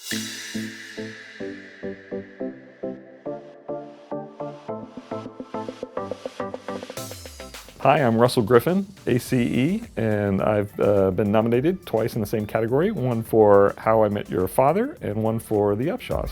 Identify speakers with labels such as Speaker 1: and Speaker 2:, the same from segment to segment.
Speaker 1: Hi, I'm Russell Griffin, ACE, and I've been nominated twice in the same category, one for How I Met Your Father and one for the Upshaws.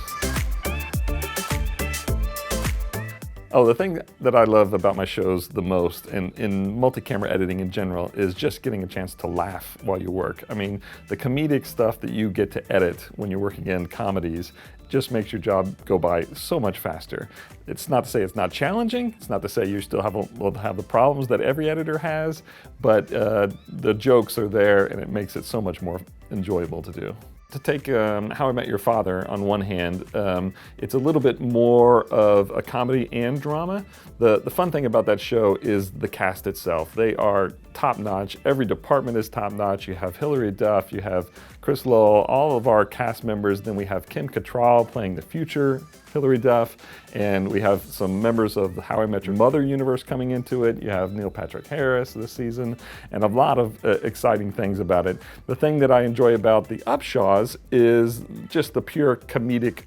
Speaker 1: Oh, the thing that I love about my shows the most, and in multi-camera editing in general, is just getting a chance to laugh while you work. I mean, the comedic stuff that you get to edit when you're working in comedies just makes your job go by so much faster. It's not to say it's not challenging, it's not to say you still will have the problems that every editor has, but the jokes are there and it makes it so much more enjoyable to do. To take How I Met Your Father on one hand, it's a little bit more of a comedy and drama. The fun thing about that show is the cast itself. They are top-notch. Every department is top-notch. You have Hilary Duff, you have Chris Lowell, all of our cast members. Then we have Kim Cattrall playing the future Hilary Duff, and we have some members of the How I Met Your Mother universe coming into it. You have Neil Patrick Harris this season, and a lot of exciting things about it. The thing that I enjoy about the Upshaws is just the pure comedic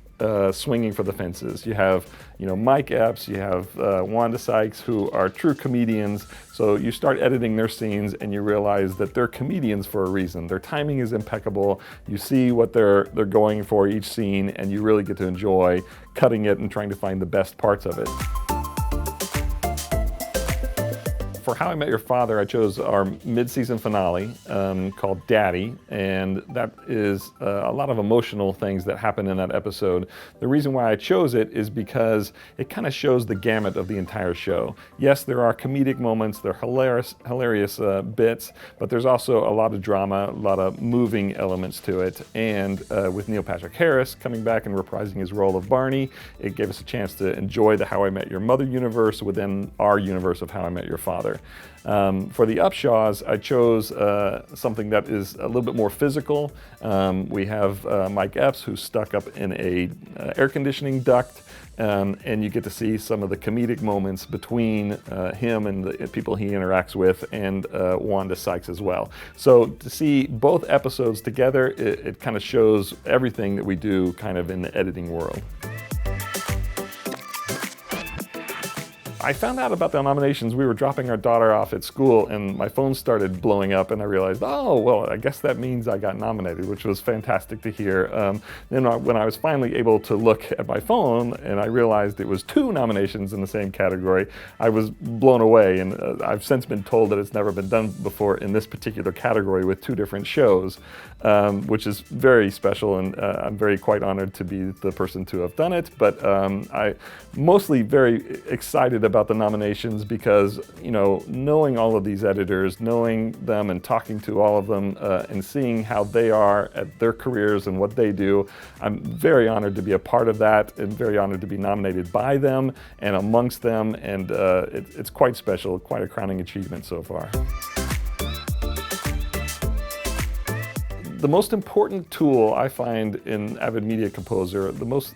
Speaker 1: swinging for the fences. You have, Mike Epps, you have Wanda Sykes, who are true comedians. So you start editing their scenes and you realize that they're comedians for a reason. Their timing is impeccable. You see what they're going for each scene, and you really get to enjoy cutting it and trying to find the best parts of it. For How I Met Your Father, I chose our mid-season finale called Daddy, and that is a lot of emotional things that happen in that episode. The reason why I chose it is because it kind of shows the gamut of the entire show. Yes, there are comedic moments, there are hilarious bits, but there's also a lot of drama, a lot of moving elements to it. And with Neil Patrick Harris coming back and reprising his role of Barney, it gave us a chance to enjoy the How I Met Your Mother universe within our universe of How I Met Your Father. For the Upshaws, I chose something that is a little bit more physical. We have Mike Epps, who's stuck up in a air conditioning duct, and you get to see some of the comedic moments between him and the people he interacts with, and Wanda Sykes as well. So to see both episodes together, it kind of shows everything that we do kind of in the editing world. I found out about the nominations. We were dropping our daughter off at school and my phone started blowing up, and I realized, oh, well, I guess that means I got nominated, which was fantastic to hear. Then when I was finally able to look at my phone and I realized it was 2 nominations in the same category, I was blown away. And I've since been told that it's never been done before in this particular category with 2 different shows, which is very special, and I'm quite honored to be the person to have done it. But I'm mostly very excited about the nominations because, knowing all of these editors, knowing them and talking to all of them and seeing how they are at their careers and what they do, I'm very honored to be a part of that and very honored to be nominated by them and amongst them, and it's quite special, quite a crowning achievement so far. The most important tool I find in Avid Media Composer, the most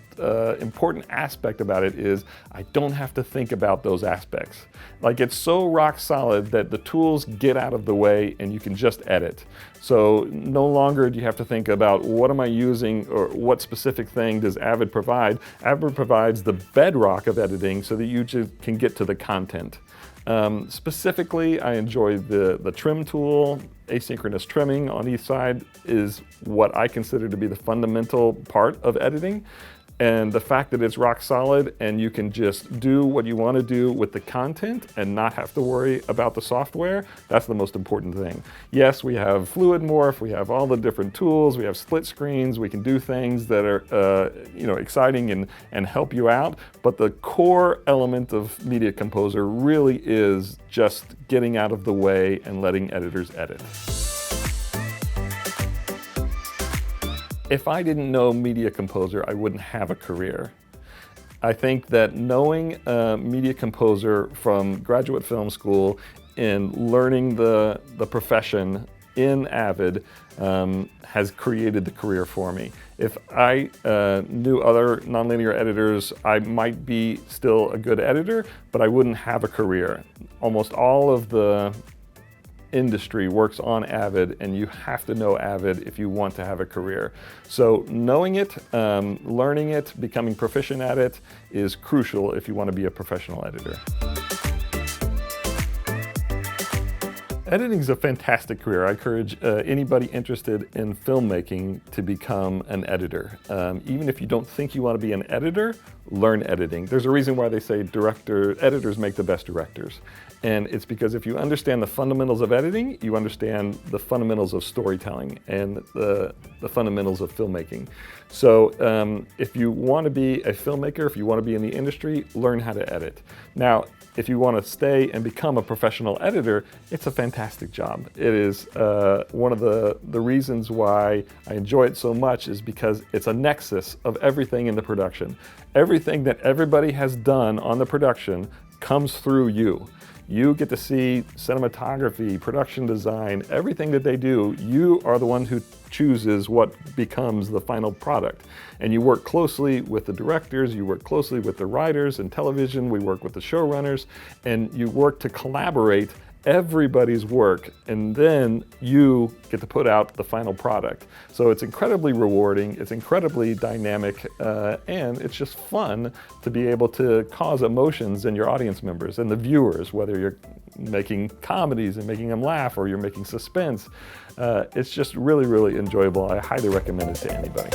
Speaker 1: important aspect about it is I don't have to think about those aspects. Like, it's so rock solid that the tools get out of the way and you can just edit. So no longer do you have to think about what am I using or what specific thing does Avid provide. Avid provides the bedrock of editing so that you just can get to the content. Specifically, I enjoy the trim tool. Asynchronous trimming on each side is what I consider to be the fundamental part of editing. And the fact that it's rock solid and you can just do what you want to do with the content and not have to worry about the software, that's the most important thing. Yes, we have Fluid Morph, we have all the different tools, we have split screens, we can do things that are exciting and help you out, but the core element of Media Composer really is just getting out of the way and letting editors edit. If I didn't know Media Composer, I wouldn't have a career. I think that knowing Media Composer from graduate film school and learning the profession in Avid has created the career for me. If I knew other nonlinear editors, I might be still a good editor, but I wouldn't have a career. Almost all of the industry works on Avid, and you have to know Avid if you want to have a career. So knowing it, learning it, becoming proficient at it is crucial if you want to be a professional editor. Editing is a fantastic career. I encourage anybody interested in filmmaking to become an editor. Even if you don't think you want to be an editor, learn editing. There's a reason why they say editors make the best directors. And it's because if you understand the fundamentals of editing, you understand the fundamentals of storytelling and the fundamentals of filmmaking. So if you want to be a filmmaker, if you want to be in the industry, learn how to edit. Now, if you want to stay and become a professional editor, it's a fantastic job. It is one of the reasons why I enjoy it so much is because it's a nexus of everything in the production. Everything that everybody has done on the production comes through you. You get to see cinematography, production design, everything that they do. You are the one who chooses what becomes the final product. And you work closely with the directors, you work closely with the writers. In television, we work with the showrunners, and you work to collaborate everybody's work, and then you get to put out the final product. So it's incredibly rewarding, it's incredibly dynamic, and it's just fun to be able to cause emotions in your audience members and the viewers, whether you're making comedies and making them laugh or you're making suspense. It's just really, really enjoyable. I highly recommend it to anybody.